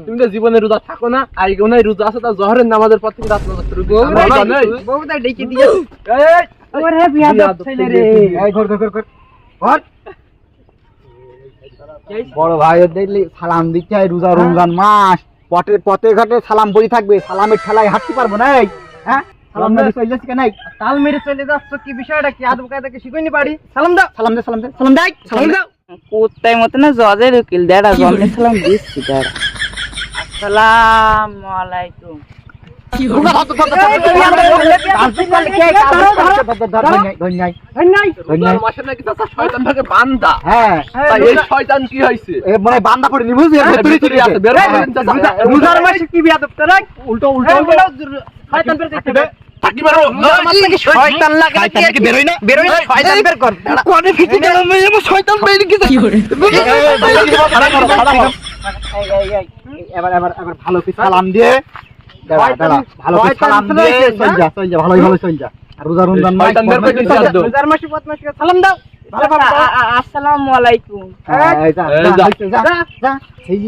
তুমি তো জীবনে রোজা থাকো না, আইগো নাই রোজা আছে, তা জহরের নামাজের পর থেকে রাত রোজা শুরু করো। বউটা ডেকে দিয়ে ওরে বিয়াদব ছেলে রে। এই ঘর বড় ভাই দেখলি সালাম দিচ্ছে রোজা রমজান মাস, পথে ঘাটে সালাম বই থাকবে, সালামের ঠেলায় হাঁটতে পারবো না। হ্যাঁ সালাম না চলে যাচ্ছে কেন? তাল মেরে চলে যাচ্ছ, কি বিষয়টা কি? আদব কায়দাকে শিখইনি পারি। সালাম দাও। সালাম দে কুত্তাই মত না জজের উকিল দেড়া জমনে সালাম দিচ্ছি দেড়া। আসসালামু আলাইকুম। মাসে নাকি চাচা শয়তান থাকে বান্দা। হ্যাঁ এই শয়তান কি হয়েছে? মানে বান্দা পড়ে নি বুঝলি? বের করেন চাচা। রোজার মাসে কি বিয়াদব তোরা? উল্টো শয়তান বের দেখতে দে। থাকি মারো। শয়তান লাগে নাকি? বেরোই না শয়তান বের কর। কোনে ফিতে গেল মেয়ে শয়তান বের কি কি করে? এবার ভালো করে সালাম দিয়ে ভালো করে সালাম দিয়ে চল যা ভালোই চল যা। আর রোজা রমজান মাস রোজার মাসে বদমাশি করে সালাম দাও। আসসালামু আলাইকুম। যা এই